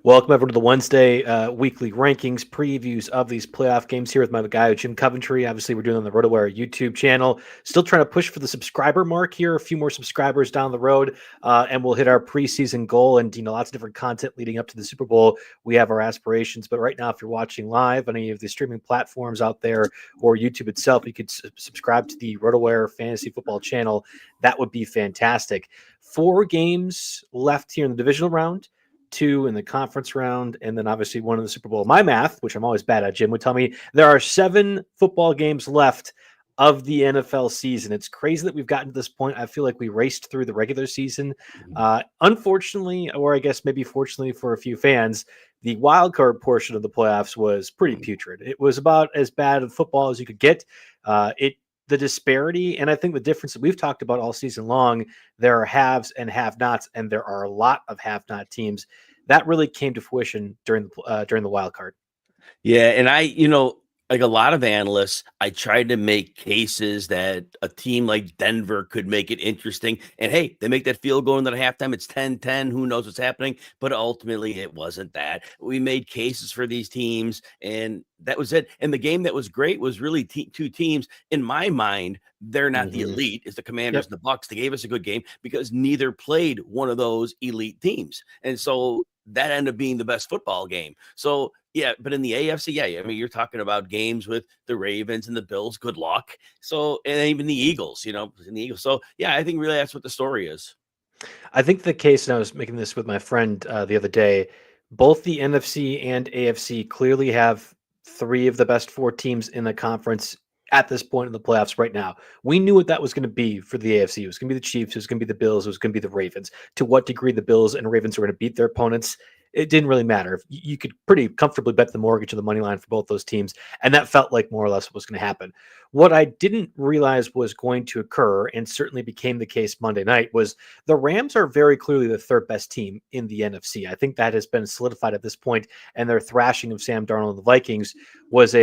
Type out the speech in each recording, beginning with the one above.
Welcome over to the Wednesday weekly rankings previews of these playoff games here with my guy, Jim Coventry. Obviously, we're doing it on the RotoWire YouTube channel. Still trying to push for the subscriber mark here, a few more subscribers down the road, and we'll hit our preseason goal and, lots of different content leading up to the Super Bowl. We have our aspirations. But right now, if you're watching live on any of the streaming platforms out there or YouTube itself, you could subscribe to the RotoWire Fantasy Football channel. That would be fantastic. 4 games left here in the divisional round. 2 in the conference round, and then obviously 1 in the Super Bowl. My math, which I'm always bad at, Jim, would tell me there are 7 football games left of the NFL season. It's crazy that we've gotten to this point. I feel like we raced through the regular season. Unfortunately, or I guess maybe fortunately for a few fans, the wild card portion of the playoffs was pretty putrid. It was about as bad of football as you could get. The disparity, and I think the difference that we've talked about all season long, there are haves and have-nots, and there are a lot of have-not teams. That really came to fruition during the wild card. Yeah, and like a lot of analysts, I tried to make cases that a team like Denver could make it interesting. And hey, they make that field goal in the halftime. It's 10-10. Who knows what's happening? But ultimately, it wasn't that. We made cases for these teams, and that was it. And the game that was great was really 2 teams. In my mind, they're not the elite. It's the Commanders and the Bucks. They gave us a good game because neither played one of those elite teams. And so that ended up being the best football game. So, yeah, but in the AFC, I mean, you're talking about games with the Ravens and the Bills. Good luck. So, and even the Eagles, So, yeah, I think really that's what the story is. I think the case, and I was making this with my friend the other day, both the NFC and AFC clearly have 3 of the best 4 teams in the conference at this point in the playoffs right now. We knew what that was going to be for the AFC. It was going to be the Chiefs. It was going to be the Bills. It was going to be the Ravens. To what degree the Bills and Ravens were going to beat their opponents, it didn't really matter. You could pretty comfortably bet the mortgage of the money line for both those teams, and that felt like more or less what was going to happen. What I didn't realize was going to occur, and certainly became the case Monday night, was the Rams are very clearly the 3rd best team in the NFC. I think that has been solidified at this point, and their thrashing of Sam Darnold and the Vikings was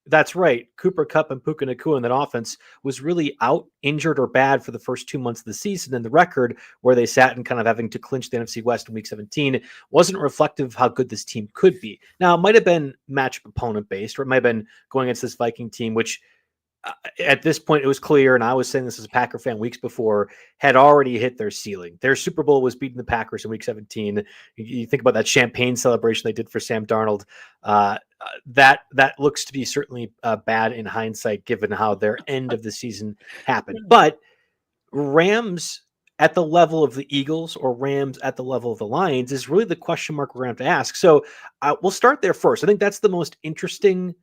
that's right. Cooper Kupp and Puka Nacua in that offense was really out, injured, or bad for the first 2 months of the season. And the record where they sat and kind of having to clinch the NFC West in Week 17 wasn't reflective of how good this team could be. Now, it might have been matchup opponent based, or it might have been going against this Viking team, which at this point, it was clear, and I was saying this as a Packer fan weeks before, had already hit their ceiling. Their Super Bowl was beating the Packers in Week 17. You think about that champagne celebration they did for Sam Darnold. That looks to be certainly bad in hindsight, given how their end of the season happened. But Rams at the level of the Eagles or Rams at the level of the Lions is really the question mark we're going to have to ask. So we'll start there first. I think that's the most interesting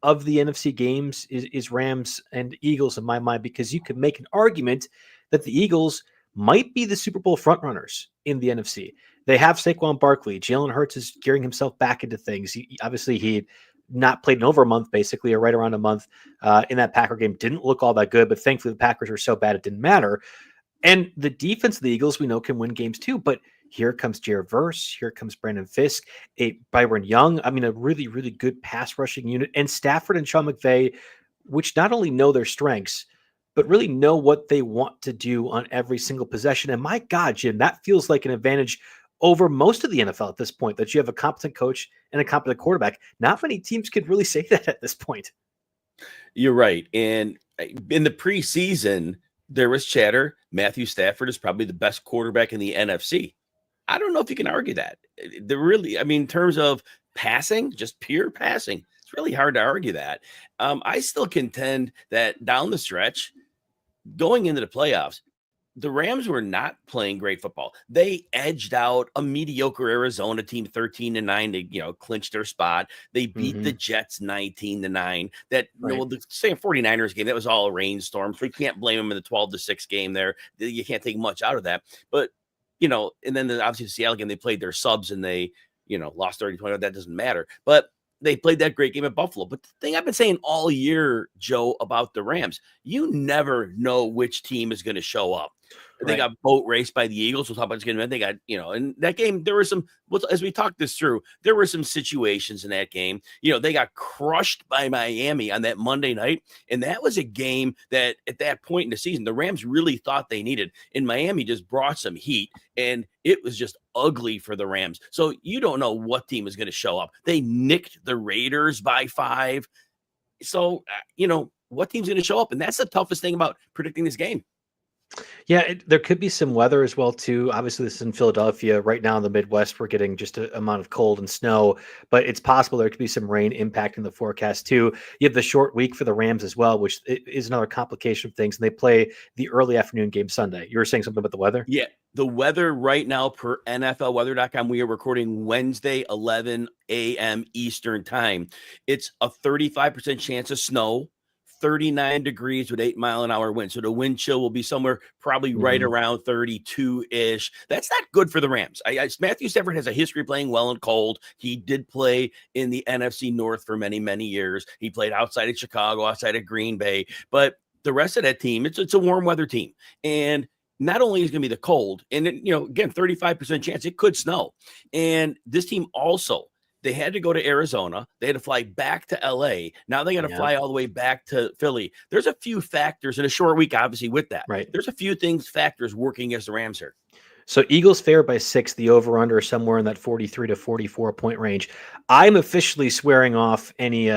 of the NFC games is Rams and Eagles in my mind, because you could make an argument that the Eagles might be the Super Bowl frontrunners in the NFC. They have Saquon Barkley. Jalen Hurts is gearing himself back into things. He had not played in over a month, basically, or right around a month in that Packer game. Didn't look all that good, but thankfully the Packers were so bad it didn't matter. And the defense of the Eagles, we know, can win games too, but here comes Jared Verse. Here comes Brandon Fisk, Byron Young. I mean, a really, really good pass rushing unit. And Stafford and Sean McVay, which not only know their strengths, but really know what they want to do on every single possession. And my God, Jim, that feels like an advantage over most of the NFL at this point, that you have a competent coach and a competent quarterback. Not many teams could really say that at this point. You're right. And in the preseason, there was chatter. Matthew Stafford is probably the best quarterback in the NFC. I don't know if you can argue that. In terms of passing, just pure passing, it's really hard to argue that. I still contend that down the stretch, going into the playoffs, the Rams were not playing great football. They edged out a mediocre Arizona team 13-9 to, clinch their spot. They beat the Jets 19-9. The same 49ers game, that was all a rainstorm. So you can't blame them in the 12-6 game there. You can't take much out of that. But, and then obviously the Seattle game, they played their subs and they, lost 30-20. That doesn't matter. But they played that great game at Buffalo. But the thing I've been saying all year, Joe, about the Rams, you never know which team is going to show up. They got boat raced by the Eagles. We'll talk about this game. They got, in that game, there were some, as we talked this through, there were some situations in that game. They got crushed by Miami on that Monday night. And that was a game that at that point in the season, the Rams really thought they needed. And Miami just brought some heat. And it was just ugly for the Rams. So you don't know what team is going to show up. They nicked the Raiders by 5. So, what team's going to show up? And that's the toughest thing about predicting this game. Yeah, there could be some weather as well too. Obviously, this is in Philadelphia right now in the Midwest. We're getting just an amount of cold and snow, but it's possible there could be some rain impacting the forecast too. You have the short week for the Rams as well, which is another complication of things. And they play the early afternoon game Sunday. You were saying something about the weather? Yeah, the weather right now per NFLweather.com. We are recording Wednesday, 11 a.m. Eastern time. It's a 35% chance of snow. 39 degrees with 8-mile-an-hour wind. So the wind chill will be somewhere probably right around 32-ish. That's not good for the Rams. Matthew Stafford has a history of playing well and cold. He did play in the NFC North for many, many years. He played outside of Chicago, outside of Green Bay. But the rest of that team, it's a warm weather team. And not only is going to be the cold, and again, 35% chance it could snow. And this team also, they had to go to Arizona. They had to fly back to LA. Now they got to fly all the way back to Philly. There's a few factors in a short week, obviously, with that. Right. There's a few factors working against the Rams here. So Eagles fair by 6, the over-under somewhere in that 43 to 44 point range. I'm officially swearing off any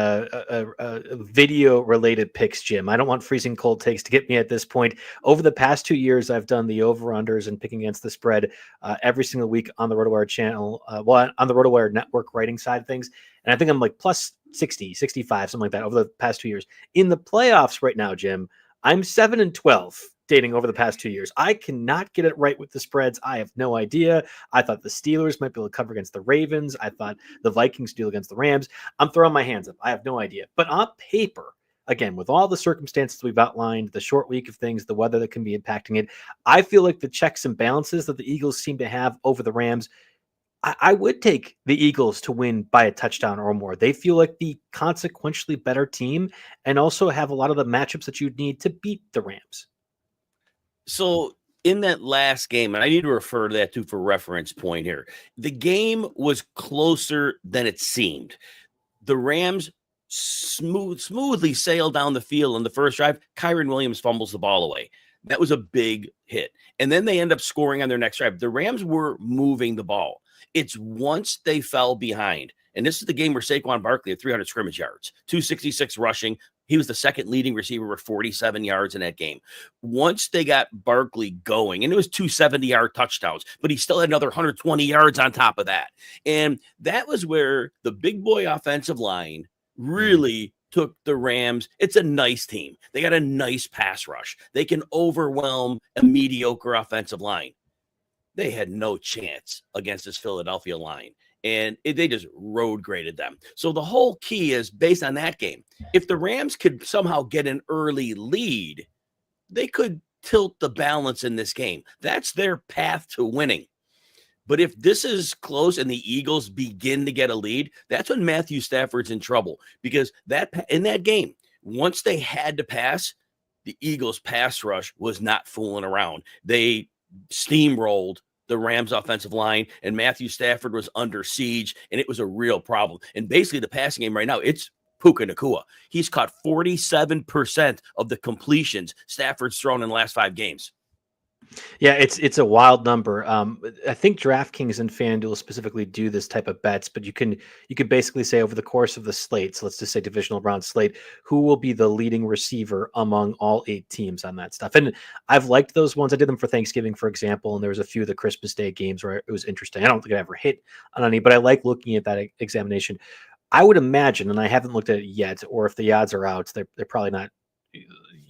video-related picks, Jim. I don't want freezing cold takes to get me at this point. Over the past 2 years, I've done the over-unders and picking against the spread every single week on the RotoWire channel, on the RotoWire network writing side of things. And I think I'm like plus 60, 65, something like that over the past 2 years. In the playoffs right now, Jim, I'm 7-12. Dating over the past 2 years. I cannot get it right with the spreads. I have no idea. I thought the Steelers might be able to cover against the Ravens. I thought the Vikings deal against the Rams. I'm throwing my hands up. I have no idea. But on paper, again, with all the circumstances we've outlined, the short week of things, the weather that can be impacting it, I feel like the checks and balances that the Eagles seem to have over the Rams, I would take the Eagles to win by a touchdown or more. They feel like the consequentially better team and also have a lot of the matchups that you'd need to beat the Rams. So in that last game, and I need to refer to that too for reference point here, the game was closer than it seemed. The Rams smoothly sailed down the field on the first drive. Kyren Williams fumbles the ball away. That was a big hit. And then they end up scoring on their next drive. The Rams were moving the ball. It's once they fell behind. And this is the game where Saquon Barkley had 300 scrimmage yards, 266 rushing. He was the second leading receiver with 47 yards in that game. Once they got Barkley going, and it was 270-yard touchdowns, but he still had another 120 yards on top of that. And that was where the big boy offensive line really took the Rams. It's a nice team. They got a nice pass rush. They can overwhelm a mediocre offensive line. They had no chance against this Philadelphia line. And they just road graded them. So the whole key is based on that game. If the Rams could somehow get an early lead, they could tilt the balance in this game. That's their path to winning. But if this is close and the Eagles begin to get a lead, that's when Matthew Stafford's in trouble. Because in that game, once they had to pass, the Eagles' pass rush was not fooling around. They steamrolled the Rams offensive line, and Matthew Stafford was under siege, and it was a real problem. And basically the passing game right now, it's Puka Nacua. He's caught 47% of the completions Stafford's thrown in the last 5 games. Yeah, it's a wild number. I think DraftKings and FanDuel specifically do this type of bets, but you could basically say over the course of the slate, so let's just say divisional round slate, who will be the leading receiver among all 8 teams on that stuff. And I've liked those ones. I did them for Thanksgiving, for example, and there was a few of the Christmas Day games where it was interesting. I don't think I ever hit on any, but I like looking at that examination. I would imagine, and I haven't looked at it yet, or if the odds are out, they're probably not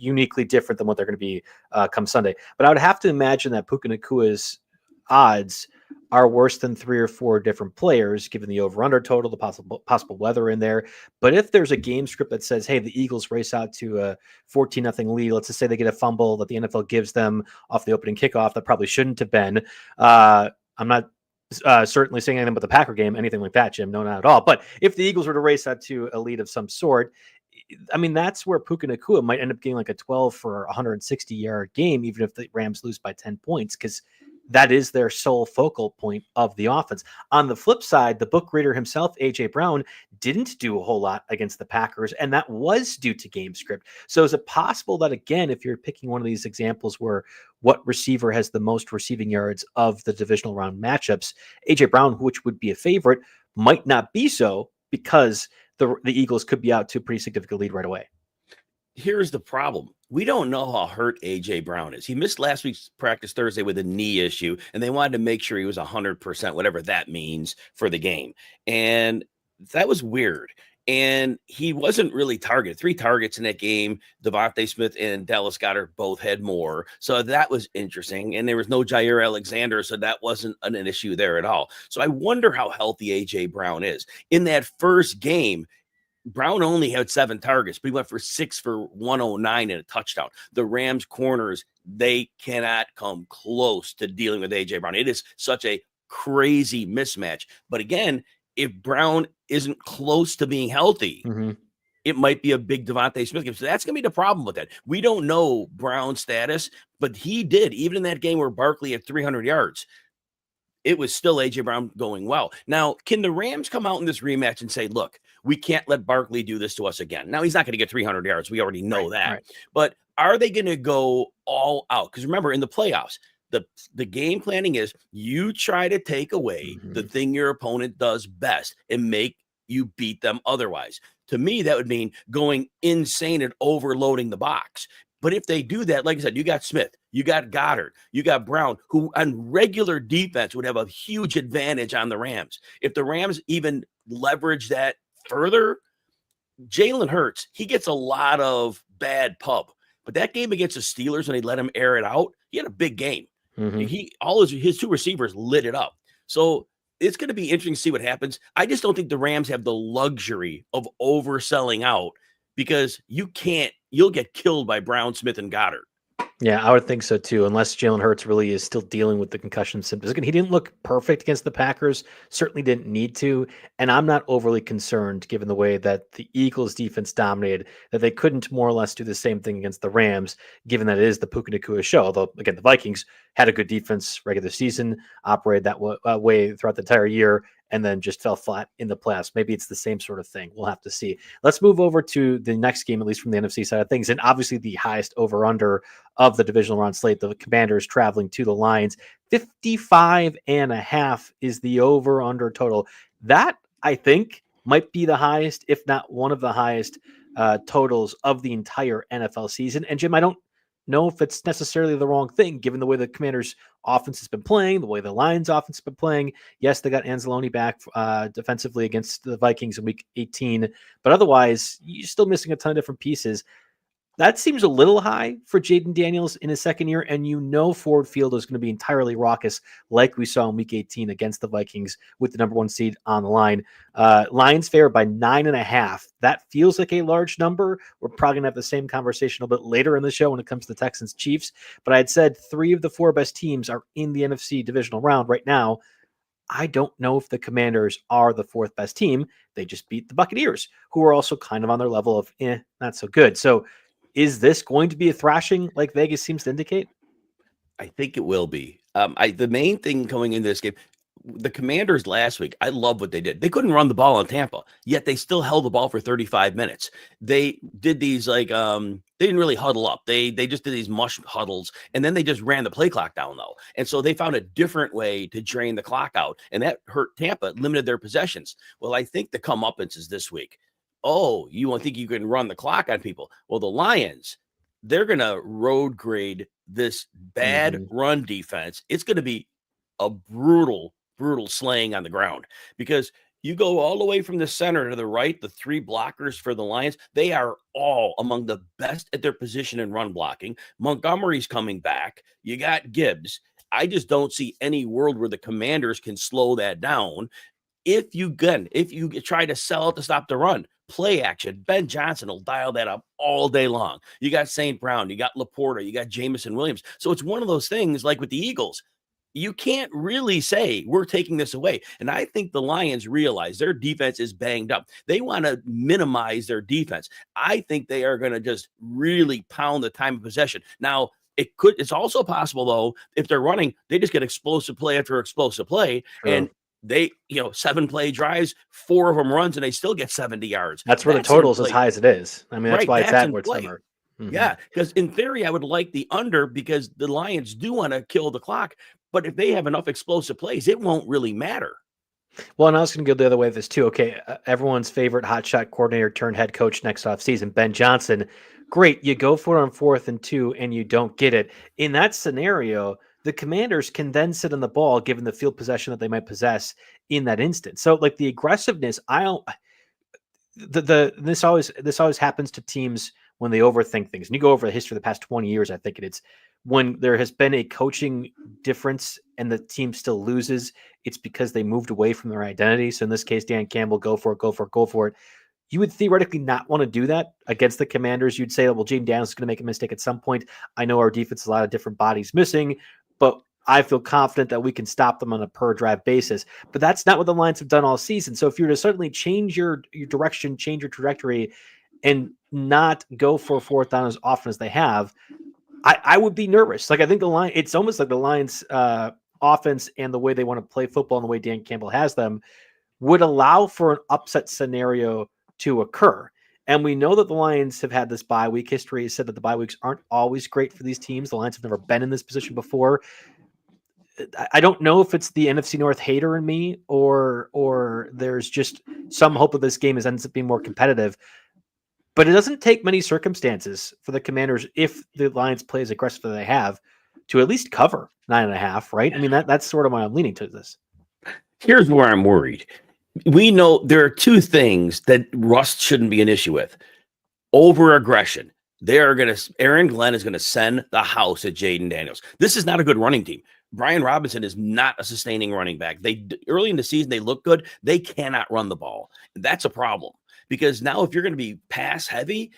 uniquely different than what they're going to be come Sunday. But I would have to imagine that Puka Nacua's odds are worse than 3 or 4 different players, given the over-under total, the possible weather in there. But if there's a game script that says, hey, the Eagles race out to a 14-0 lead, let's just say they get a fumble that the NFL gives them off the opening kickoff that probably shouldn't have been. I'm not certainly saying anything about the Packer game, anything like that, Jim. No, not at all. But if the Eagles were to race out to a lead of some sort, I mean, that's where Puka Nacua might end up getting like a 12 for 160-yard game, even if the Rams lose by 10 points, because that is their sole focal point of the offense. On the flip side, the book reader himself, A.J. Brown, didn't do a whole lot against the Packers, and that was due to game script. So is it possible that, again, if you're picking one of these examples where what receiver has the most receiving yards of the divisional round matchups, A.J. Brown, which would be a favorite, might not be so because the Eagles could be out to a pretty significant lead right away? Here's the problem. We don't know how hurt A.J. Brown is. He missed last week's practice Thursday with a knee issue, and they wanted to make sure he was 100%, whatever that means, for the game. And that was weird. And he wasn't really targeted. 3 targets in that game. Devontae Smith and Dallas Goedert both had more. So that was interesting. And there was no Jair Alexander, so that wasn't an issue there at all. So I wonder how healthy A.J. Brown is. In that first game, Brown only had 7 targets, but he went for 6 for 109 and a touchdown. The Rams corners, they cannot come close to dealing with A.J. Brown. It is such a crazy mismatch. But again, if Brown isn't close to being healthy, it might be a big Devontae Smith game. So that's going to be the problem with that. We don't know Brown's status, but he did. Even in that game where Barkley had 300 yards, it was still A.J. Brown going well. Now, can the Rams come out in this rematch and say, look, we can't let Barkley do this to us again? Now, he's not going to get 300 yards. We already know that. Right. But are they going to go all out? Because remember, in the playoffs, the game planning is you try to take away the thing your opponent does best and make you beat them otherwise. To me, that would mean going insane and overloading the box. But if they do that, like I said, you got Smith, you got Goddard, you got Brown, who on regular defense would have a huge advantage on the Rams. If the Rams even leverage that further, Jalen Hurts, he gets a lot of bad pub. But that game against the Steelers, when they let him air it out, he had a big game. All his 2 receivers lit it up. So it's going to be interesting to see what happens. I just don't think the Rams have the luxury of overselling out, because you'll get killed by Brown, Smith, and Goddard. Yeah, I would think so too, unless Jalen Hurts really is still dealing with the concussion symptoms. Again, he didn't look perfect against the Packers, certainly didn't need to, and I'm not overly concerned given the way that the Eagles defense dominated, that they couldn't more or less do the same thing against the Rams, given that it is the Puka Nacua show. Although, again, the Vikings had a good defense regular season, operated that way throughout the entire year, and then just fell flat in the playoffs. Maybe it's the same sort of thing. We'll have to see. Let's move over to the next game, at least from the NFC side of things, and obviously the highest over-under of the divisional round slate, the Commanders traveling to the Lions. 55.5 is the over-under total. That, I think, might be the highest, if not one of the highest totals of the entire NFL season. And Jim, I don't know if it's necessarily the wrong thing, given the way the Commanders' offense has been playing, the way the Lions' offense has been playing. Yes, they got Anzalone back defensively against the Vikings in Week 18, but otherwise, you're still missing a ton of different pieces. That seems a little high for Jaden Daniels in his second year, and Ford Field is going to be entirely raucous like we saw in Week 18 against the Vikings with the number 1 seed on the line. Lions favored by 9.5. That feels like a large number. We're probably going to have the same conversation a little bit later in the show when it comes to the Texans Chiefs, but I had said 3 of the 4 best teams are in the NFC divisional round right now. I don't know if the Commanders are the 4th best team. They just beat the Buccaneers, who are also kind of on their level of not so good. So is this going to be a thrashing like Vegas seems to indicate? I think it will be. The main thing going into this game, the Commanders last week, I love what they did. They couldn't run the ball in Tampa, yet they still held the ball for 35 minutes. They did these they didn't really huddle up. They just did these mush huddles, and then they just ran the play clock down though. And so they found a different way to drain the clock out, and that hurt Tampa, limited their possessions. Well, I think the comeuppance is this week. Oh, you won't think you can run the clock on people. Well, the Lions, they're going to road grade this bad run defense. It's going to be a brutal slaying on the ground, because you go all the way from the center to the right, the 3 blockers for the Lions, they are all among the best at their position in run blocking. Montgomery's coming back. You got Gibbs. I just don't see any world where the Commanders can slow that down. If you try to sell out to stop the run, play action, Ben Johnson will dial that up all day long. You got St. Brown, you got Laporta, you got Jamison Williams. So it's one of those things like with the Eagles. you can't really say we're taking this away. And I think the Lions realize their defense is banged up. They want to minimize their defense. I think they are going to just really pound the time of possession. Now, it's also possible, though, if they're running, they just get explosive play after explosive play. True. And they, 7-play drives, 4 of them runs, and they still get 70 yards. That's where the total's as high as it is. I mean, that's Right, why it's that's at in where it's play. numbered. Mm-hmm. Yeah, because in theory, I would like the under because the Lions do want to kill the clock. But if they have enough explosive plays, it won't really matter. Well, and I was going to go the other way with this too. Okay, everyone's favorite hotshot coordinator turned head coach next offseason, Ben Johnson. Great, you go for it on 4th and 2 and you don't get it. In that scenario, the Commanders can then sit on the ball given the field possession that they might possess in that instance. So, like the aggressiveness, this always happens to teams when they overthink things. And you go over the history of the past 20 years, I think it's when there has been a coaching difference and the team still loses, it's because they moved away from their identity. So in this case, Dan Campbell, go for it. You would theoretically not want to do that against the Commanders. You'd say, well, Jaden Daniels is going to make a mistake at some point. I know our defense has a lot of different bodies missing, but I feel confident that we can stop them on a per drive basis. But that's not what the Lions have done all season. So if you're to suddenly change your direction, change your trajectory, and not go for 4th down as often as they have, I would be nervous. Like I think it's almost like the Lions offense and the way they want to play football and the way Dan Campbell has them would allow for an upset scenario to occur. And we know that the Lions have had this bye week. History has said that the bye weeks aren't always great for these teams. The Lions have never been in this position before. I don't know if it's the NFC North hater in me or there's just some hope that this game ends up being more competitive. But it doesn't take many circumstances for the Commanders, if the Lions play as aggressive as they have, to at least cover 9.5, right? I mean, that's sort of why I'm leaning to this. Here's where I'm worried. We know there are 2 things that rust shouldn't be an issue with. Over aggression. Aaron Glenn is going to send the house at Jaden Daniels. This is not a good running team. Brian Robinson is not a sustaining running back. Early in the season, they look good. They cannot run the ball. That's a problem because now if you're going to be pass heavy,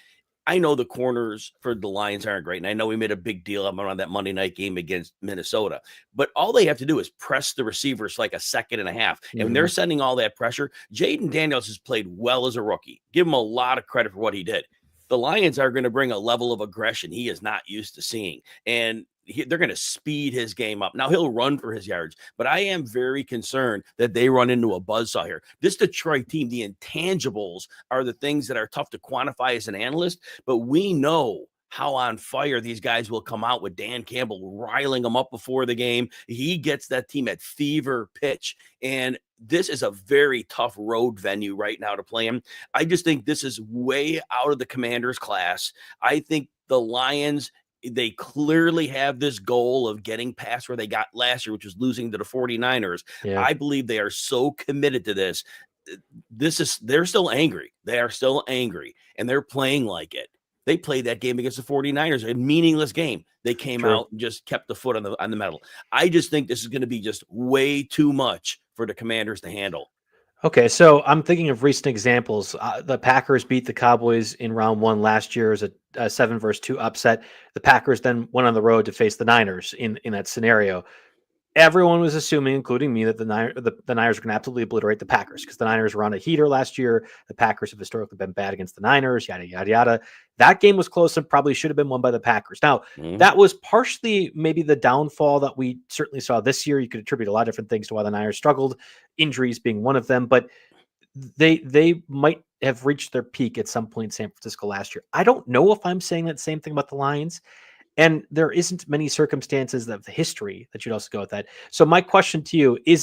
I know the corners for the Lions aren't great. And I know we made a big deal about that Monday night game against Minnesota, but all they have to do is press the receivers like a second and a half. And when they're sending all that pressure, Jaden Daniels has played well as a rookie. Give him a lot of credit for what he did. The Lions are going to bring a level of aggression he is not used to seeing. And they're going to speed his game up. Now he'll run for his yards, but I am very concerned that they run into a buzzsaw here. This Detroit team, the intangibles are the things that are tough to quantify as an analyst, but we know how on fire these guys will come out with Dan Campbell riling them up before the game. He gets that team at fever pitch. And this is a very tough road venue right now to play in. I just think this is way out of the Commanders' class. I think the Lions, they clearly have this goal of getting past where they got last year, which was losing to the 49ers. Yeah. I believe they are so committed to this. They're still angry. They are still angry, and they're playing like it. They played that game against the 49ers, a meaningless game. They came out and just kept the foot on the metal. I just think this is going to be just way too much for the Commanders to handle. Okay, so I'm thinking of recent examples. The Packers beat the Cowboys in round 1 last year as a 7-2 upset. The Packers then went on the road to face the Niners in that scenario. Everyone was assuming, including me, that the Niners are going to absolutely obliterate the Packers because the Niners were on a heater last year. The Packers have historically been bad against the Niners, yada, yada, yada. That game was close and probably should have been won by the Packers. Now, that was partially maybe the downfall that we certainly saw this year. You could attribute a lot of different things to why the Niners struggled, injuries being one of them, but they might have reached their peak at some point in San Francisco last year. I don't know if I'm saying that same thing about the Lions. And there isn't many circumstances of history that you'd also go with that. So my question to you, is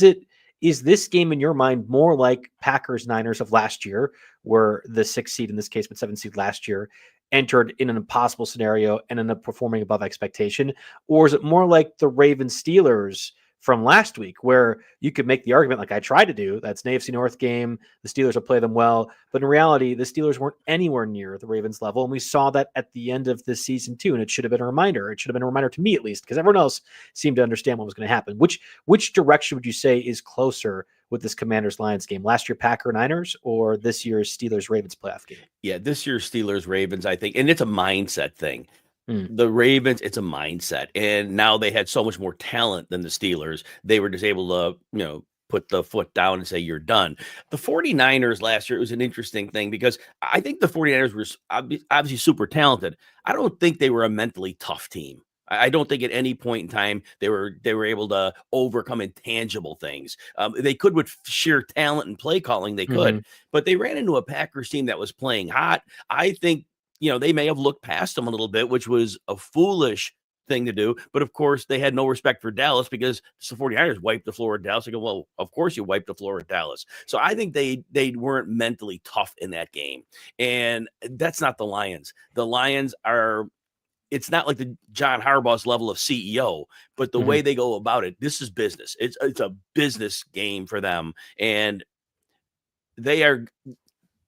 this game in your mind more like Packers-Niners of last year, where the 6th seed, in this case, but 7th seed last year, entered in an impossible scenario and ended up performing above expectation? Or is it more like the Ravens-Steelers from last week, where you could make the argument, like I tried to do, that's an AFC North game, the Steelers will play them well, but in reality, the Steelers weren't anywhere near the Ravens level, and we saw that at the end of this season too, and it should have been a reminder. It should have been a reminder to me, at least, because everyone else seemed to understand what was going to happen. Which direction would you say is closer with this Commanders-Lions game? Last year Packer-Niners or this year's Steelers-Ravens playoff game? Yeah, this year's Steelers-Ravens, I think, and it's a mindset thing. Mm. The Ravens, it's a mindset. And now they had so much more talent than the Steelers. They were just able to, put the foot down and say, you're done. The 49ers last year, it was an interesting thing because I think the 49ers were obviously super talented. I don't think they were a mentally tough team. I don't think at any point in time they were able to overcome intangible things. They could with sheer talent and play calling, they Hmm. could, but they ran into a Packers team that was playing hot. I think they may have looked past them a little bit, which was a foolish thing to do. But of course, they had no respect for Dallas because the 49ers wiped the floor at Dallas. I go, well, of course you wiped the floor at Dallas. So I think they weren't mentally tough in that game. And that's not the Lions. The Lions are, it's not like the John Harbaugh's level of CEO, but the Hmm. way they go about it, this is business. It's a business game for them. And they are,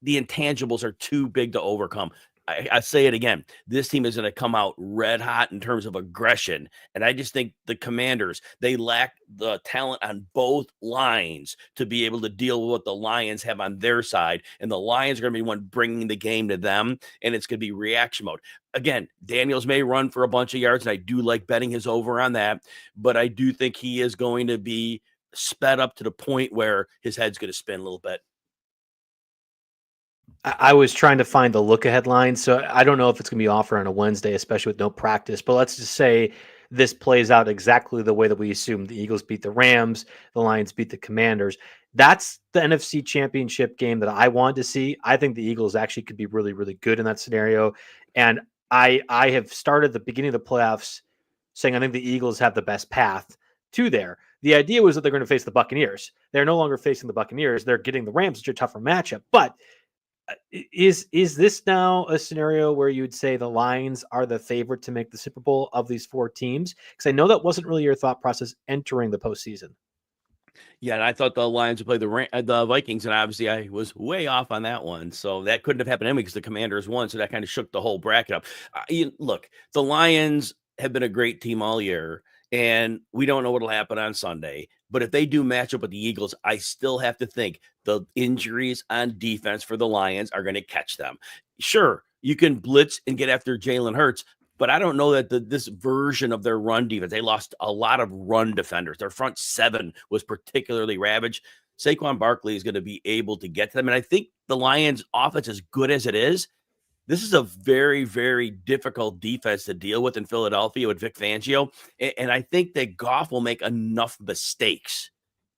the intangibles are too big to overcome. I say it again. This team is going to come out red hot in terms of aggression. And I just think the Commanders, they lack the talent on both lines to be able to deal with what the Lions have on their side. And the Lions are going to be one bringing the game to them. And it's going to be reaction mode. Again, Daniels may run for a bunch of yards. And I do like betting his over on that. But I do think he is going to be sped up to the point where his head's going to spin a little bit. I was trying to find the look ahead line, so I don't know if it's going to be offered on a Wednesday, especially with no practice. But let's just say this plays out exactly the way that we assumed. The Eagles beat the Rams, the Lions beat the Commanders. That's the NFC Championship game that I wanted to see. I think the Eagles actually could be really, really good in that scenario. And I have started the beginning of the playoffs saying I think the Eagles have the best path to there. The idea was that they're going to face the Buccaneers. They're no longer facing the Buccaneers. They're getting the Rams, which are a tougher matchup. But is this now a scenario where you would say the Lions are the favorite to make the Super Bowl of these four teams? Because I know that wasn't really your thought process entering the postseason. Yeah, and I thought the Lions would play the Vikings, and obviously I was way off on that one. So that couldn't have happened anyway because the Commanders won. So that kind of shook the whole bracket up. Look, the Lions have been a great team all year, and we don't know what'll happen on Sunday. But if they do match up with the Eagles, I still have to think the injuries on defense for the Lions are going to catch them. Sure, you can blitz and get after Jalen Hurts, but I don't know that this version of their run defense, they lost a lot of run defenders. Their front seven was particularly ravaged. Saquon Barkley is going to be able to get to them. And I think the Lions offense, as good as it is, this is a very, very difficult defense to deal with in Philadelphia with Vic Fangio. And I think that Goff will make enough mistakes.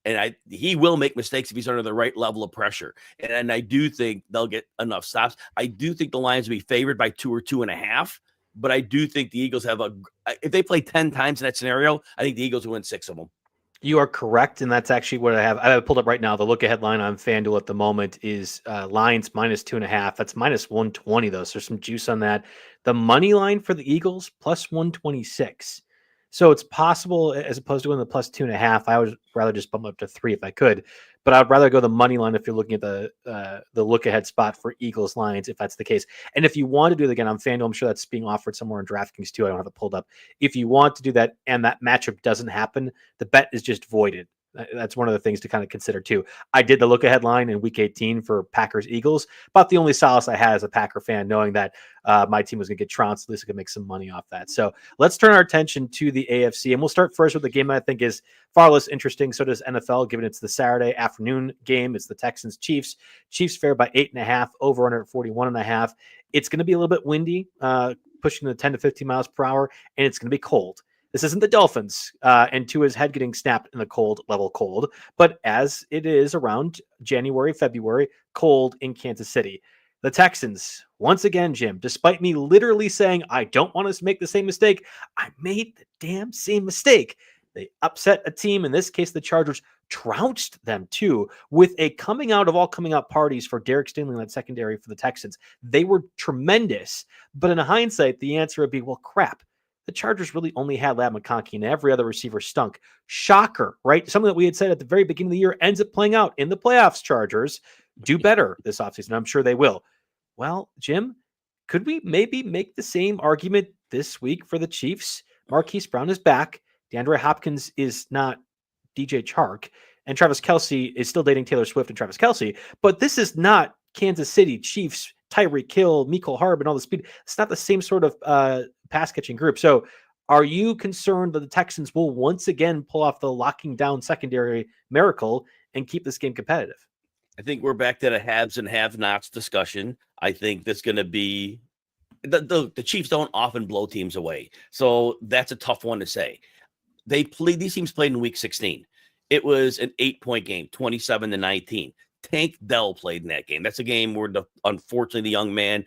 And he will make mistakes if he's under the right level of pressure. And I do think they'll get enough stops. I do think the Lions will be favored by 2 or 2.5. But I do think the Eagles if they play 10 times in that scenario, I think the Eagles will win 6 of them. You are correct, and that's actually what I have. I have it pulled up right now. The look ahead line on FanDuel at the moment is Lions minus 2.5. That's minus 120 though. So there's some juice on that. The money line for the Eagles plus 126. So it's possible as opposed to going the plus 2.5. I would rather just bump up to 3 if I could, but I'd rather go the money line if you're looking at the look ahead spot for Eagles Lions if that's the case. And if you want to do it again on FanDuel, I'm sure that's being offered somewhere in DraftKings too. I don't have it pulled up. If you want to do that and that matchup doesn't happen, the bet is just voided. That's one of the things to kind of consider too. I did the look ahead line in week 18 for Packers Eagles, but the only solace I had as a Packer fan, knowing that my team was going to get trounced, at least I could make some money off that. So let's turn our attention to the AFC, and we'll start first with the game that I think is far less interesting. So does NFL, given it's the Saturday afternoon game. It's the Texans Chiefs. Chiefs fair by 8.5, over under 41.5. It's going to be a little bit windy, pushing the 10 to 15 miles per hour, and it's going to be cold. This isn't the Dolphins and Tua's head getting snapped in the cold, but as it is around January, February, cold in Kansas City. The Texans, once again, Jim, despite me literally saying I don't want us to make the same mistake, I made the damn same mistake. They upset a team, in this case, the Chargers, trounced them too, with a coming out of all coming out parties for Derek Stingley in that secondary for the Texans. They were tremendous, but in hindsight, the answer would be, well, crap. The Chargers really only had Lab McConkey and every other receiver stunk. Shocker, right? Something that we had said at the very beginning of the year ends up playing out in the playoffs. Chargers do better this offseason. I'm sure they will. Well, Jim, could we maybe make the same argument this week for the Chiefs? Marquise Brown is back. DeAndre Hopkins is not DJ Chark. And Travis Kelce is still dating Taylor Swift and Travis Kelce. But this is not Kansas City Chiefs, Tyreek Hill, Mecole Harbin, all the speed. It's not the same sort of pass catching group. So are you concerned that the Texans will once again pull off the locking down secondary miracle and keep this game competitive? I think we're back to the haves and have-nots discussion. I think that's going to be the Chiefs don't often blow teams away, so that's a tough one to say. These teams played in Week 16. It was an 8-point game, 27-19. Tank Dell played in that game. That's a game where unfortunately the young man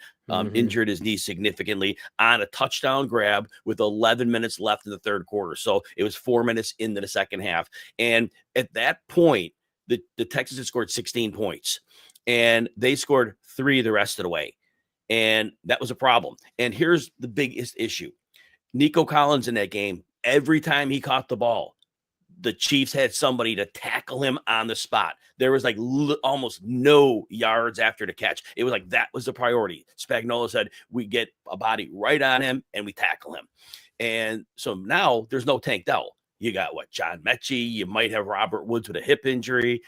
injured his knee significantly on a touchdown grab with 11 minutes left in the third quarter. So it was 4 minutes into the second half, and at that point, the Texans had scored 16 points, and they scored 3 the rest of the way. And that was a problem. And here's the biggest issue. Nico Collins in that game, every time he caught the ball, the Chiefs had somebody to tackle him on the spot. There was like almost no yards after the catch. It was like that was the priority. Spagnuolo said, we get a body right on him and we tackle him. And so now there's no Tank Dell. You got John Mechie. You might have Robert Woods with a hip injury,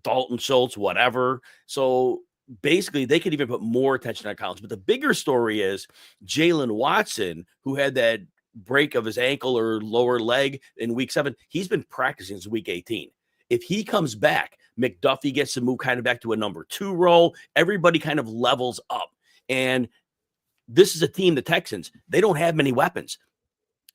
Dalton Schultz, whatever. So basically, they could even put more attention on Collins. But the bigger story is Jalen Watson, who had that break of his ankle or lower leg in Week 7. He's been practicing since Week 18. If he comes back, McDuffie gets to move kind of back to a number 2 role. Everybody kind of levels up. And this is a team, the Texans, they don't have many weapons.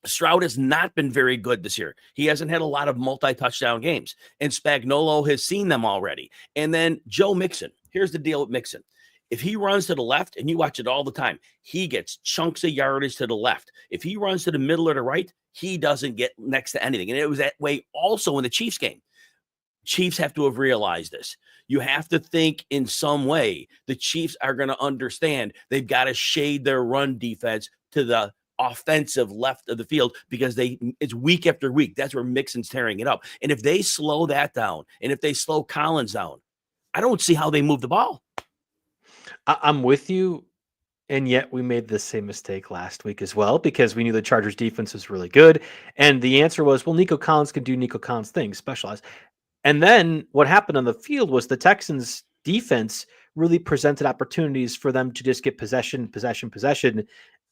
Stroud has not been very good this year. He hasn't had a lot of multi-touchdown games, and Spagnuolo has seen them already. And then Joe Mixon. Here's the deal with Mixon. If he runs to the left, and you watch it all the time, he gets chunks of yardage to the left. If he runs to the middle or the right, he doesn't get next to anything. And it was that way also in the Chiefs game. Chiefs have to have realized this. You have to think in some way the Chiefs are going to understand they've got to shade their run defense to the offensive left of the field because it's week after week. That's where Mixon's tearing it up. And if they slow that down, and if they slow Collins down, I don't see how they move the ball. I'm with you. And yet we made the same mistake last week as well because we knew the Chargers defense was really good. And the answer was, well, Nico Collins can do Nico Collins things, specialize. And then what happened on the field was the Texans defense really presented opportunities for them to just get possession,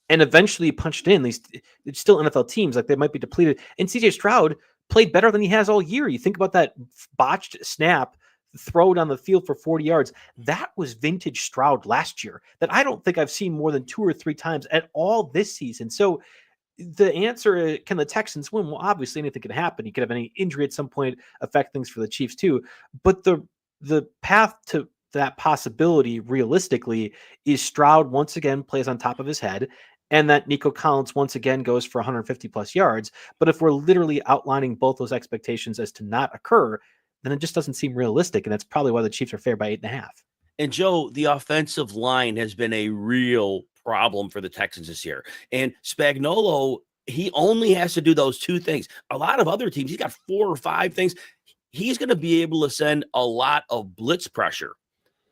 and eventually punched in. It's still NFL teams, like they might be depleted. And CJ Stroud played better than he has all year. You think about that botched snap, throw it on the field for 40 yards. That was vintage Stroud last year that I don't think I've seen more than 2 or 3 times at all this season. So the answer, can the Texans win? Well, obviously anything can happen. You could have any injury at some point affect things for the Chiefs too. But the path to that possibility realistically is Stroud once again plays on top of his head, and that Nico Collins once again goes for 150 plus yards. But if we're literally outlining both those expectations as to not occur, then it just doesn't seem realistic. And that's probably why the Chiefs are favored by 8.5. And Joe, the offensive line has been a real problem for the Texans this year. And Spagnuolo, he only has to do those 2 things. A lot of other teams, he's got 4 or 5 things. He's going to be able to send a lot of blitz pressure.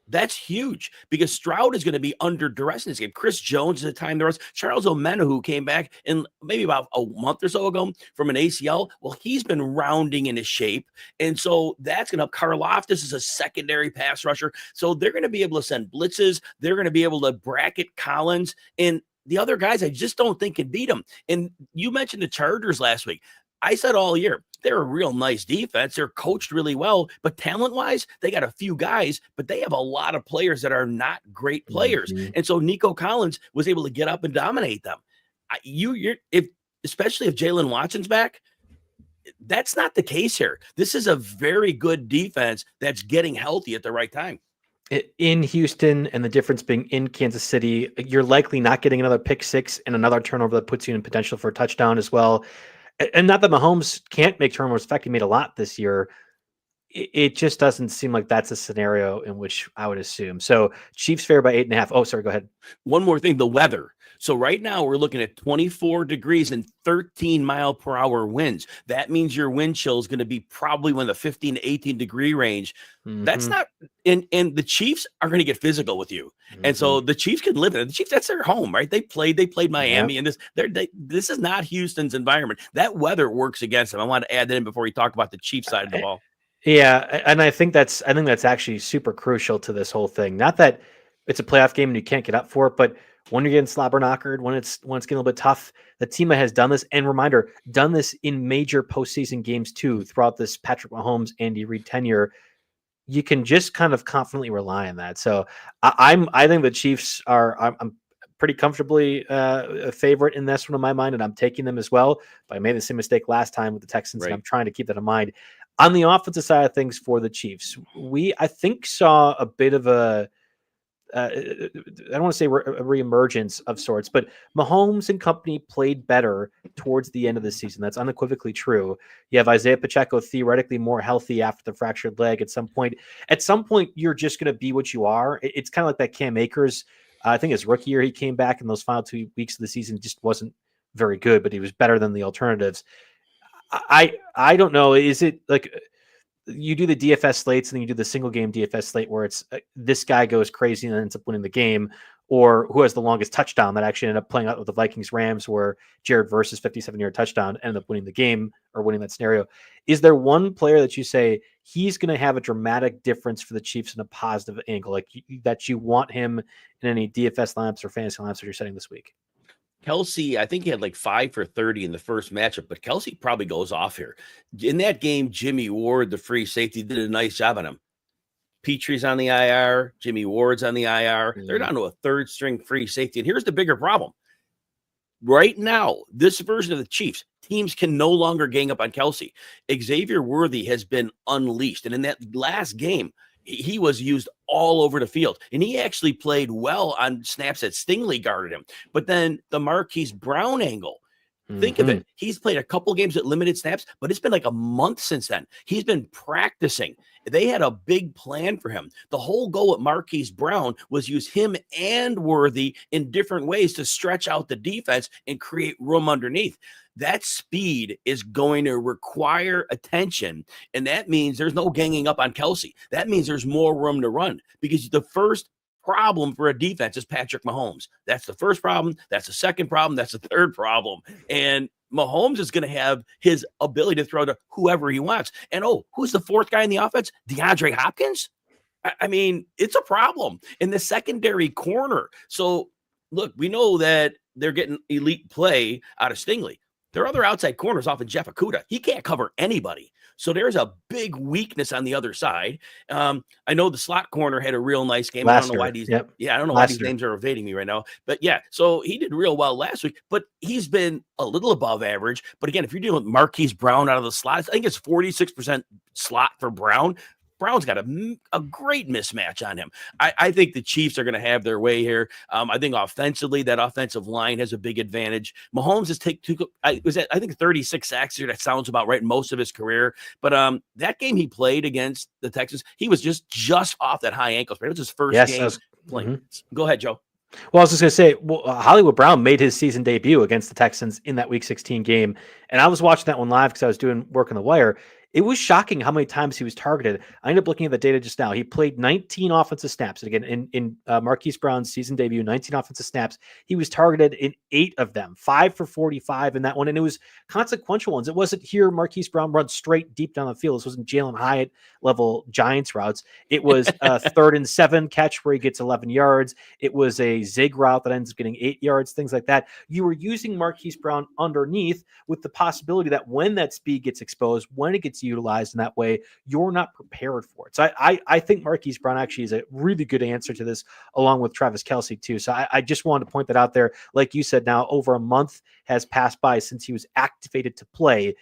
That's huge because Stroud is going to be under duress in this game. Chris Jones is a time there was Charles Omena, who came back in maybe about a month or so ago from an ACL. Well, he's been rounding into shape. And so that's going to help. Karlaftis is a secondary pass rusher. So they're going to be able to send blitzes. They're going to be able to bracket Collins. And the other guys, I just don't think can beat them. And you mentioned the Chargers last week. I said all year, they're a real nice defense. They're coached really well, but talent-wise, they got a few guys, but they have a lot of players that are not great players. Mm-hmm. And so Nico Collins was able to get up and dominate them. Especially if Jalen Watson's back, that's not the case here. This is a very good defense that's getting healthy at the right time. In Houston, and the difference being in Kansas City, you're likely not getting another pick 6 and another turnover that puts you in potential for a touchdown as well. And not that Mahomes can't make turnovers. In fact, he made a lot this year. It just doesn't seem like that's a scenario in which I would assume. So Chiefs fair by 8.5. Oh, sorry, go ahead. One more thing, the weather. So right now we're looking at 24 degrees and 13 mile per hour winds. That means your wind chill is going to be probably in the 15 to 18 degree range. Mm-hmm. That's not, and the Chiefs are going to get physical with you. Mm-hmm. And so the Chiefs can live in it. The Chiefs, that's their home, right? They played Miami, and this is not Houston's environment. That weather works against them. I want to add that in before we talk about the Chiefs side of the ball. Yeah, and I think that's actually super crucial to this whole thing. Not that it's a playoff game and you can't get up for it, but when you're getting slobber knockered, when it's getting a little bit tough. The team that has done this, and reminder, done this in major postseason games too throughout this Patrick Mahomes, Andy Reid tenure. You can just kind of confidently rely on that. So I think the Chiefs I'm pretty comfortably a favorite in this one in my mind, and I'm taking them as well. But I made the same mistake last time with the Texans, Right. and I'm trying to keep that in mind. On the offensive side of things for the Chiefs, I think saw a bit of a I don't want to say a reemergence of sorts, but Mahomes and company played better towards the end of the season. That's unequivocally true. You have Isaiah Pacheco theoretically more healthy after the fractured leg at some point. At some point, you're just going to be what you are. It's kind of like that Cam Akers. I think his rookie year, he came back in those final 2 weeks of the season, just wasn't very good, but he was better than the alternatives. I don't know. Is it like you do the DFS slates and then you do the single game DFS slate where it's this guy goes crazy and ends up winning the game, or who has the longest touchdown that actually ended up playing out with the Vikings Rams, where Jared Verse's 57-yard touchdown ended up winning the game or winning that scenario. Is there one player that you say he's going to have a dramatic difference for the Chiefs in a positive angle, like that you want him in any DFS lineups or fantasy lineups that you're setting this week? Kelsey, I think he had like 5 for 30 in the first matchup, but Kelsey probably goes off here. In that game, Jimmy Ward, the free safety, did a nice job on him. Petrie's on the IR. Jimmy Ward's on the IR. They're down to a third string free safety. And here's the bigger problem. Right now, this version of the Chiefs, teams can no longer gang up on Kelsey. Xavier Worthy has been unleashed. And in that last game, he was used all over the field, and he actually played well on snaps that Stingley guarded him. But then the Marquise Brown angle, think of it. He's played a couple games at limited snaps, but it's been like a month since then. He's been practicing. They had a big plan for him. The whole goal at Marquise Brown was use him and Worthy in different ways to stretch out the defense and create room underneath. That speed is going to require attention, and that means there's no ganging up on Kelsey. That means there's more room to run, because the first problem for a defense is Patrick Mahomes. That's the first problem. That's the second problem. That's the third problem. And Mahomes is going to have his ability to throw to whoever he wants. And who's the fourth guy in the offense? DeAndre Hopkins? I mean, it's a problem in the secondary corner. So, look, we know that they're getting elite play out of Stingley. There are other outside corners off of Jeff Okudah. He can't cover anybody. So there's a big weakness on the other side. I know the slot corner had a real nice game. I don't know why these names are evading me right now. But yeah, so he did real well last week, but he's been a little above average. But again, if you're dealing with Marquise Brown out of the slot, I think it's 46% slot for Brown. Brown's got a great mismatch on him. I think the Chiefs are going to have their way here. I think offensively, that offensive line has a big advantage. Mahomes has taken I think 36 sacks here. That sounds about right, most of his career. But that game he played against the Texans, he was just off that high ankle sprain. It was his first game playing. Go ahead, Joe. Well, I was just going to say, Hollywood Brown made his season debut against the Texans in that Week 16 game, and I was watching that one live because I was doing work on the wire. It was shocking how many times he was targeted. I ended up looking at the data just now. He played 19 offensive snaps. And again, in Marquise Brown's season debut, 19 offensive snaps. He was targeted in 8 of them, 5 for 45 in that one. And it was consequential ones. It wasn't here Marquise Brown runs straight deep down the field. This wasn't Jalen Hyatt level Giants routes. It was a 3rd and 7 catch where he gets 11 yards. It was a zig route that ends up getting 8 yards, things like that. You were using Marquise Brown underneath with the possibility that when that speed gets exposed, when it gets utilized in that way, you're not prepared for it. So I think Marquise Brown actually is a really good answer to this, along with Travis Kelce too. So I just wanted to point that out there. Like you said, now over a month has passed by since he was activated to play.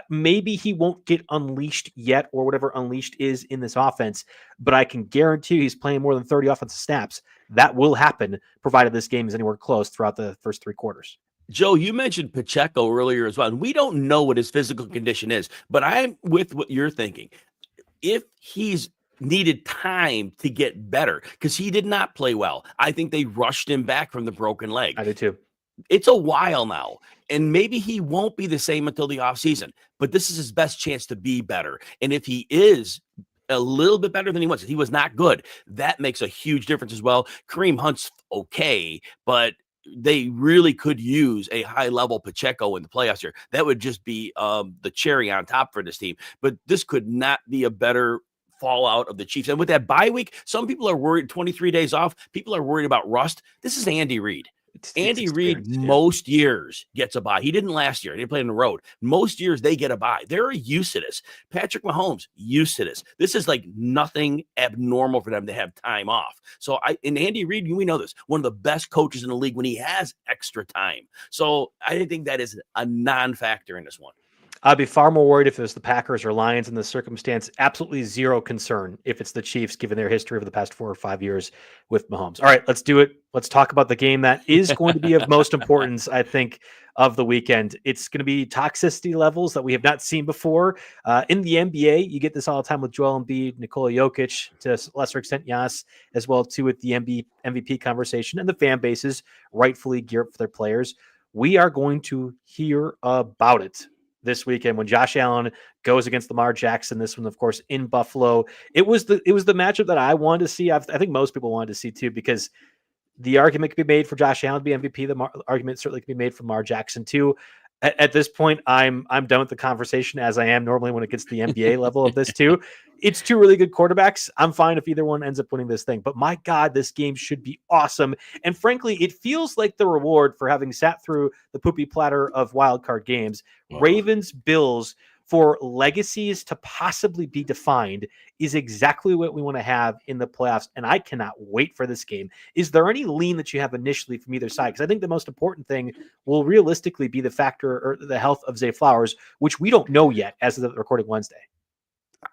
Maybe he won't get unleashed yet, or whatever unleashed is in this offense, but I can guarantee he's playing more than 30 offensive snaps. That will happen, provided this game is anywhere close throughout the first 3 quarters. Joe, you mentioned Pacheco earlier as well, and we don't know what his physical condition is, but I'm with what you're thinking. If he's needed time to get better, because he did not play well, I think they rushed him back from the broken leg. I do too. It's a while now, and maybe he won't be the same until the offseason, but this is his best chance to be better. And if he is a little bit better than he was, he was not good, that makes a huge difference as well. Kareem Hunt's okay, but they really could use a high-level Pacheco in the playoffs here. That would just be the cherry on top for this team. But this could not be a better fallout of the Chiefs. And with that bye week, some people are worried 23 days off. People are worried about rust. This is Andy Reid. Andy Reid most years gets a bye. He didn't last year. He didn't play on the road. Most years they get a bye. They're used to this. Patrick Mahomes used to this. This is like nothing abnormal for them to have time off. So and Andy Reid, we know this, one of the best coaches in the league when he has extra time. So I think that is a non-factor in this one. I'd be far more worried if it was the Packers or Lions in this circumstance. Absolutely zero concern if it's the Chiefs, given their history over the past 4 or 5 years with Mahomes. All right, let's do it. Let's talk about the game that is going to be of most importance, I think, of the weekend. It's going to be toxicity levels that we have not seen before. In the NBA, you get this all the time with Joel Embiid, Nikola Jokic, to a lesser extent Giannis, as well too with the MVP conversation, and the fan bases rightfully gear up for their players. We are going to hear about it this weekend when Josh Allen goes against Lamar Jackson. This one, of course, in Buffalo. It was the matchup that I wanted to see. I think most people wanted to see too, because the argument could be made for Josh Allen to be MVP. The argument certainly could be made for Lamar Jackson too. At this point, I'm done with the conversation, as I am normally when it gets to the NBA level of this too. It's two really good quarterbacks. I'm fine if either one ends up winning this thing. But my God, this game should be awesome. And frankly, it feels like the reward for having sat through the poopy platter of wildcard games. Ravens, Bills, for legacies to possibly be defined is exactly what we want to have in the playoffs. And I cannot wait for this game. Is there any lean that you have initially from either side? Because I think the most important thing will realistically be the factor or the health of Zay Flowers, which we don't know yet as of the recording Wednesday.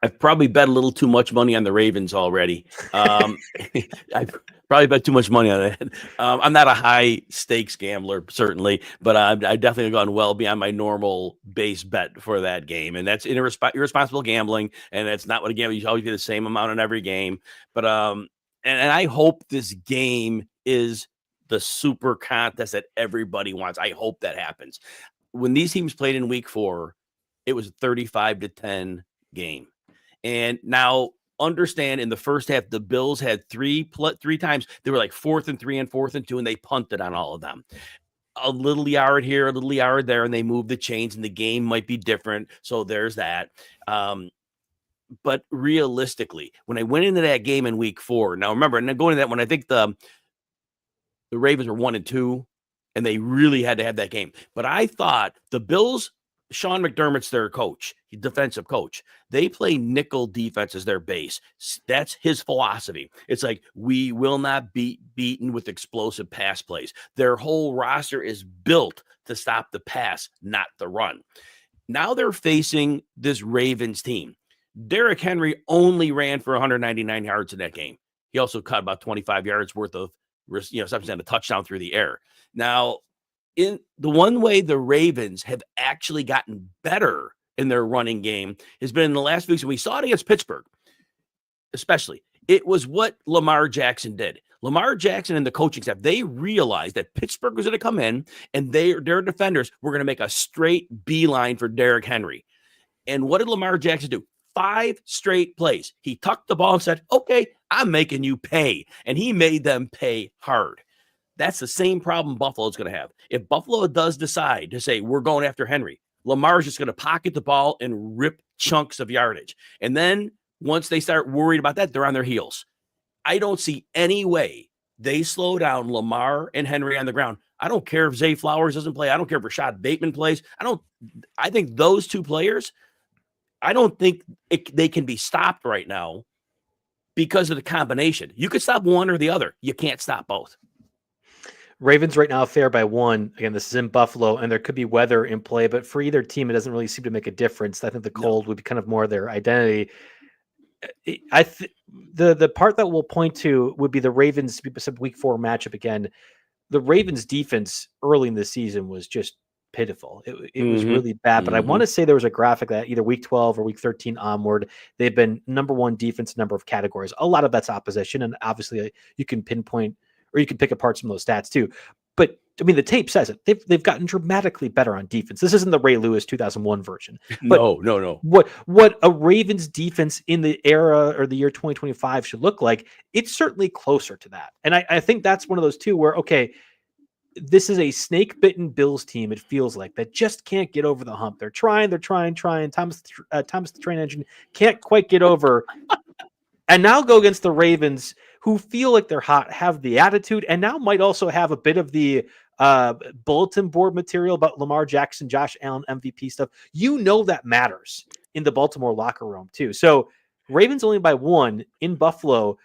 I've probably bet a little too much money on the Ravens already. I've probably bet too much money on that. I'm not a high stakes gambler, certainly, but I definitely gone well beyond my normal base bet for that game. And that's irresponsible gambling. And that's not what a gamble. You always get the same amount in every game. But and I hope this game is the super contest that everybody wants. I hope that happens. When these teams played in week 4, it was a 35-10 game. And now understand, in the first half, the Bills had three times. They were like 4th and 3 and 4th and 2, and they punted on all of them. A little yard here, a little yard there, and they moved the chains, and the game might be different. So there's that. But realistically, when I went into that game in week 4, now remember, and going into that one, I think the Ravens were 1-2, and they really had to have that game. But I thought the Bills, Sean McDermott's their coach, defensive coach. They play nickel defense as their base. That's his philosophy. It's like, we will not be beaten with explosive pass plays. Their whole roster is built to stop the pass, not the run. Now they're facing this Ravens team. Derrick Henry only ran for 199 yards in that game. He also caught about 25 yards worth of, sometimes a touchdown through the air. Now, in the one way the Ravens have actually gotten better in their running game has been in the last weeks, and we saw it against Pittsburgh, especially. It was what Lamar Jackson did. Lamar Jackson and the coaching staff, they realized that Pittsburgh was going to come in, and their defenders were going to make a straight beeline for Derrick Henry. And what did Lamar Jackson do? 5 straight plays. He tucked the ball and said, okay, I'm making you pay. And he made them pay hard. That's the same problem Buffalo's going to have. If Buffalo does decide to say, we're going after Henry, Lamar's just going to pocket the ball and rip chunks of yardage. And then once they start worried about that, they're on their heels. I don't see any way they slow down Lamar and Henry on the ground. I don't care if Zay Flowers doesn't play. I don't care if Rashad Bateman plays. I think those two players, I don't think they can be stopped right now because of the combination. You could stop one or the other. You can't stop both. Ravens right now fair by 1. Again, this is in Buffalo, and there could be weather in play, but for either team, it doesn't really seem to make a difference. I think the cold would be kind of more their identity. The part that we'll point to would be the Ravens week 4 matchup again. The Ravens defense early in the season was just pitiful. It was really bad, but I want to say there was a graphic that either week 12 or week 13 onward, they've been number 1 defense in number of categories. A lot of that's opposition, and obviously you can pinpoint or you can pick apart some of those stats too. But I mean, the tape says it. They've gotten dramatically better on defense. This isn't the Ray Lewis 2001 version. But no. What a Ravens defense in the era or the year 2025 should look like, it's certainly closer to that. And I think that's one of those two where, okay, this is a snake-bitten Bills team, it feels like, that just can't get over the hump. They're trying. Thomas the Train Engine can't quite get over And now go against the Ravens, who feel like they're hot, have the attitude, and now might also have a bit of the bulletin board material about Lamar Jackson, Josh Allen, MVP stuff. You know that matters in the Baltimore locker room too. So Ravens only by 1 in Buffalo.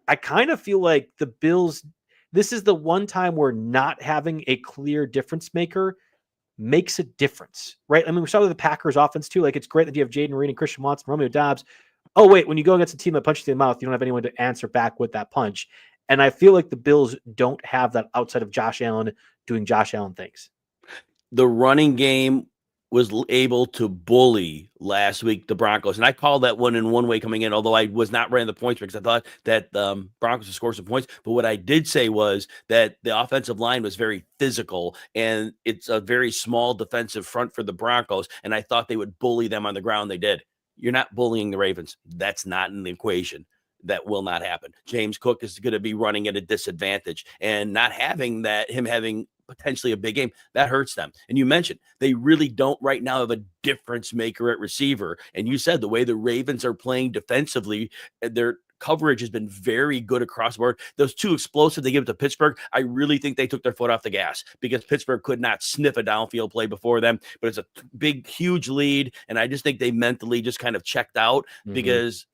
I kind of feel like the Bills, this is the one time where not having a clear difference maker makes a difference, right? I mean, we saw with the Packers offense too. Like, it's great that you have Jaden Reed and Christian Watson, Romeo Dobbs. Oh, wait, when you go against a team that punches you in the mouth, you don't have anyone to answer back with that punch. And I feel like the Bills don't have that outside of Josh Allen doing Josh Allen things. The running game was able to bully last week the Broncos, and I called that one in one way coming in, although I was not running the points because I thought that Broncos would score some points. But what I did say was that the offensive line was very physical, and it's a very small defensive front for the Broncos, and I thought they would bully them on the ground. They did. You're not bullying the Ravens. That's not in the equation. That will not happen. James Cook is going to be running at a disadvantage, and not having that, him having potentially a big game, that hurts them. And you mentioned they really don't right now have a difference maker at receiver. And you said the way the Ravens are playing defensively, their coverage has been very good across the board. Those two explosive they give it to Pittsburgh, I really think they took their foot off the gas because Pittsburgh could not sniff a downfield play before them. But it's a big, huge lead. And I just think they mentally just kind of checked out because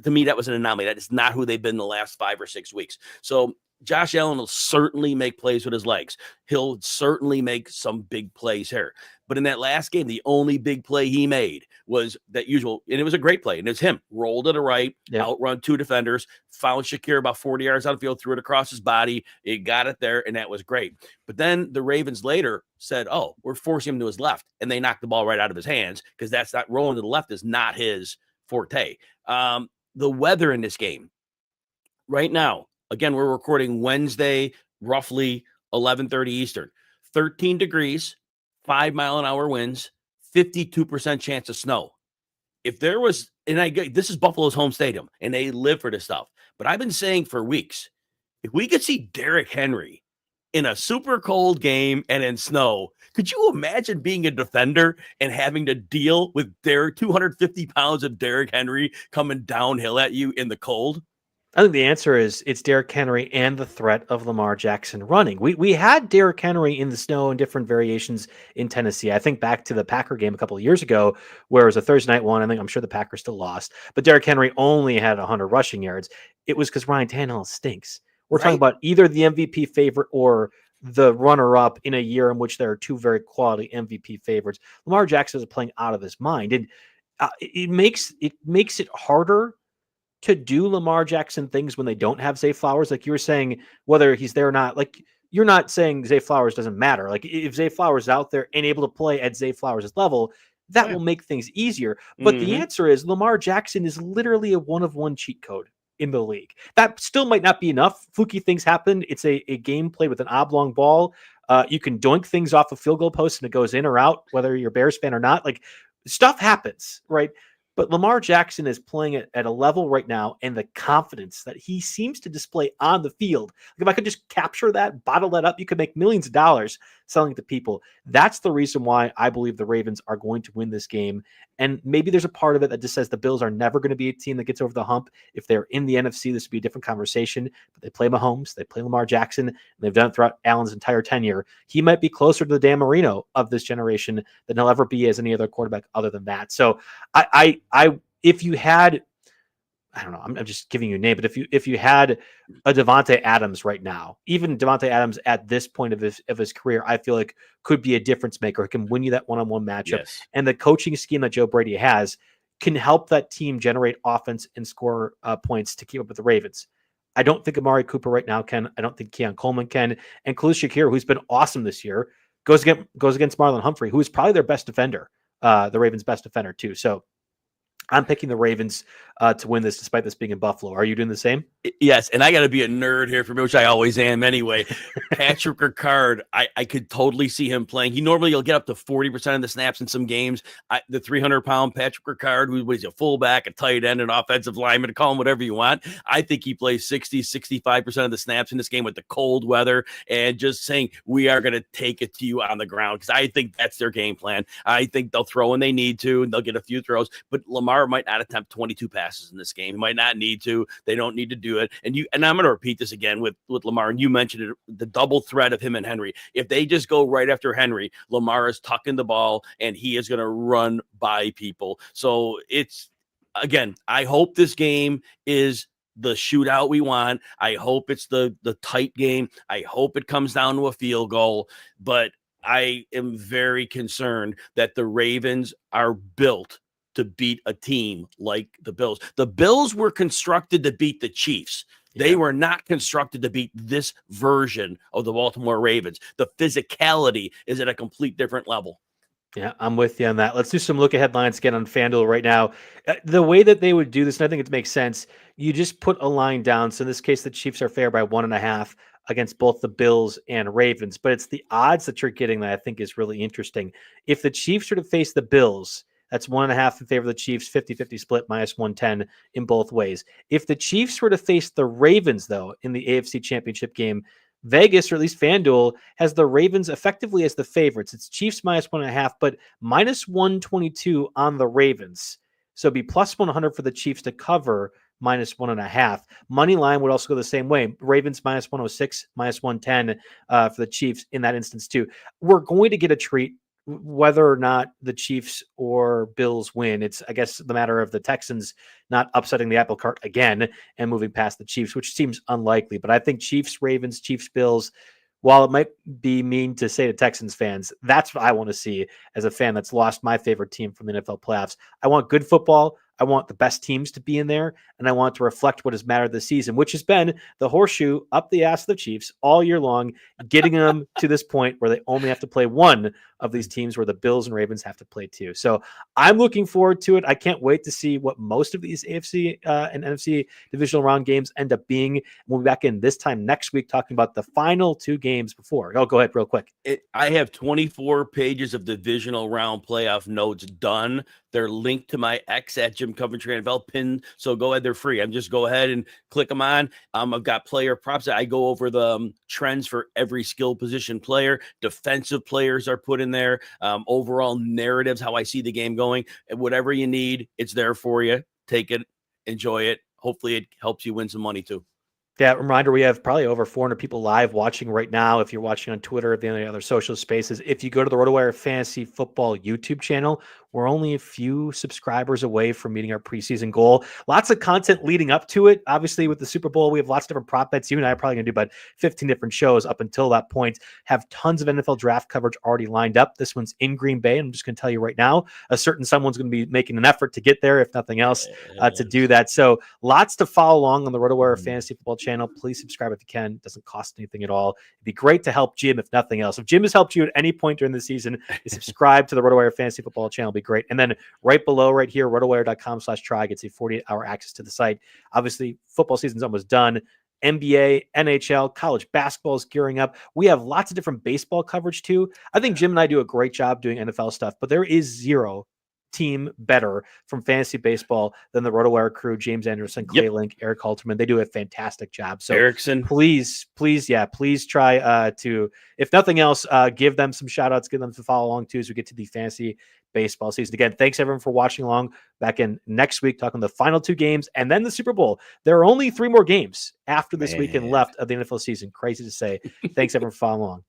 to me, that was an anomaly. That is not who they've been the last 5 or 6 weeks. So Josh Allen will certainly make plays with his legs. He'll certainly make some big plays here. But in that last game, the only big play he made was that usual, and it was a great play, and it's him. Rolled to the right, outrun 2 defenders, found Shakir about 40 yards out of the field, threw it across his body. It got it there, and that was great. But then the Ravens later said, oh, we're forcing him to his left, and they knocked the ball right out of his hands because that's not rolling to the left is not his forte. The weather in this game right now, again, we're recording Wednesday, roughly 11:30 Eastern, 13 degrees, 5-mile-an-hour winds, 52% chance of snow. If there was, this is Buffalo's home stadium, and they live for this stuff. But I've been saying for weeks, if we could see Derrick Henry in a super cold game and in snow, could you imagine being a defender and having to deal with 250 pounds of Derrick Henry coming downhill at you in the cold? I think the answer is it's Derrick Henry and the threat of Lamar Jackson running. We had Derrick Henry in the snow in different variations in Tennessee. I think back to the Packer game a couple of years ago where it was a Thursday night one. I'm sure the Packers still lost, but Derrick Henry only had 100 rushing yards. It was because Ryan Tannehill stinks. We're talking about either the MVP favorite or the runner-up in a year in which there are 2 very quality MVP favorites. Lamar Jackson is playing out of his mind, and it makes it harder to do Lamar Jackson things when they don't have Zay Flowers. Like you were saying, whether he's there or not, like you're not saying Zay Flowers doesn't matter. Like if Zay Flowers is out there and able to play at Zay Flowers' level, that will make things easier. But the answer is Lamar Jackson is literally a 1-of-1 cheat code in the league. That still might not be enough. Fluky things happen. It's a game played with an oblong ball. You can doink things off a field goal post and it goes in or out, whether you're a Bears fan or not. Like stuff happens, right? But Lamar Jackson is playing at a level right now, and the confidence that he seems to display on the field. Like if I could just capture that, bottle that up, you could make millions of dollars selling it to people. That's the reason why I believe the Ravens are going to win this game. And maybe there's a part of it that just says the Bills are never going to be a team that gets over the hump. If they're in the NFC, this would be a different conversation. But they play Mahomes, they play Lamar Jackson, and they've done it throughout Allen's entire tenure. He might be closer to the Dan Marino of this generation than he'll ever be as any other quarterback other than that. So if you had, I don't know, I'm just giving you a name, but if you had a Devontae Adams right now, even Devontae Adams at this point of his career, I feel like could be a difference maker. He can win you that one-on-one matchup. Yes. And the coaching scheme that Joe Brady has can help that team generate offense and score points to keep up with the Ravens. I don't think Amari Cooper right now can. I don't think Keon Coleman can. And Khalil Shakir, who's been awesome this year, goes against Marlon Humphrey, who is probably their best defender, the Ravens' best defender too. So I'm picking the Ravens to win this, despite this being in Buffalo. Are you doing the same? Yes, and I got to be a nerd here for me, which I always am anyway. Patrick Ricard, I could totally see him playing. He normally will get up to 40% of the snaps in some games. The 300-pound Patrick Ricard, who is a fullback, a tight end, an offensive lineman, call him whatever you want. I think he plays 60, 65% of the snaps in this game with the cold weather and just saying, we are going to take it to you on the ground, because I think that's their game plan. I think they'll throw when they need to, and they'll get a few throws. But Lamar Lamar might not attempt 22 passes in this game. He might not need to. They don't need to do it. And I'm going to repeat this again with Lamar, and you mentioned it, the double threat of him and Henry. If they just go right after Henry, Lamar is tucking the ball, and he is going to run by people. So it's, again, I hope this game is the shootout we want. I hope it's the tight game. I hope it comes down to a field goal, but I am very concerned that the Ravens are built to beat a team like the Bills. The Bills were constructed to beat the Chiefs. They were not constructed to beat this version of the Baltimore Ravens. The physicality is at a complete different level. Yeah, I'm with you on that. Let's do some look ahead lines again on FanDuel right now. The way that they would do this, and I think it makes sense, you just put a line down. So in this case, the Chiefs are fair by 1.5 against both the Bills and Ravens, but it's the odds that you're getting that I think is really interesting. If the Chiefs were to face the Bills, that's 1.5 in favor of the Chiefs, 50-50 split, minus 110 in both ways. If the Chiefs were to face the Ravens, though, in the AFC Championship game, Vegas, or at least FanDuel, has the Ravens effectively as the favorites. It's Chiefs minus 1.5, but minus 122 on the Ravens. So it'd be plus 100 for the Chiefs to cover minus 1.5. Money line would also go the same way. Ravens minus 106, minus 110 for the Chiefs in that instance too. We're going to get a treat whether or not the Chiefs or Bills win. It's, I guess, the matter of the Texans not upsetting the apple cart again and moving past the Chiefs, which seems unlikely. But I think Chiefs, Ravens, Chiefs, Bills, while it might be mean to say to Texans fans, that's what I want to see as a fan that's lost my favorite team from the NFL playoffs. I want good football. I want the best teams to be in there, and I want to reflect what has mattered this season, which has been the horseshoe up the ass of the Chiefs all year long, getting them to this point where they only have to play one of these teams where the Bills and Ravens have to play two. So I'm looking forward to it. I can't wait to see what most of these AFC and NFC divisional round games end up being. We'll be back in this time next week talking about the final two games before. Oh, go ahead real quick. I have 24 pages of divisional round playoff notes done. They're linked to my X at Jim Coventry NFL pin. So go ahead. They're free. I'm just go ahead and click them on. I've got player props. I go over the trends for every skill position player. Defensive players are put in there. Overall narratives, how I see the game going. And whatever you need, it's there for you. Take it, enjoy it. Hopefully it helps you win some money too. Yeah, reminder, we have probably over 400 people live watching right now. If you're watching on Twitter or the other social spaces, if you go to the RotoWire Fantasy Football YouTube channel, we're only a few subscribers away from meeting our preseason goal. Lots of content leading up to it. Obviously, with the Super Bowl, we have lots of different prop bets. You and I are probably going to do about 15 different shows up until that point. Have tons of NFL draft coverage already lined up. This one's in Green Bay. I'm just going to tell you right now, a certain someone's going to be making an effort to get there, if nothing else, to do that. So lots to follow along on the RotoWire Fantasy Football channel. Please subscribe if you can. It doesn't cost anything at all. It'd be great to help Jim, if nothing else. If Jim has helped you at any point during the season, subscribe to the RotoWire Fantasy Football channel. It'd be great. And then right below, right here, rotowire.com/try gets you 48-hour access to the site. Obviously, football season's almost done. NBA, NHL, college basketball is gearing up. We have lots of different baseball coverage too. I think Jim and I do a great job doing NFL stuff, but there is zero team better from fantasy baseball than the RotoWire crew. James Anderson, Clay Link, Eric Halterman. They do a fantastic job. So Erickson, please try to, if nothing else, give them some shout outs, give them some follow along too as we get to the fantasy baseball season. Again, thanks everyone for watching along. Back in next week talking the final two games and then the Super Bowl. There are only 3 more games after this weekend left of the NFL season. Crazy to say. Thanks everyone for following along.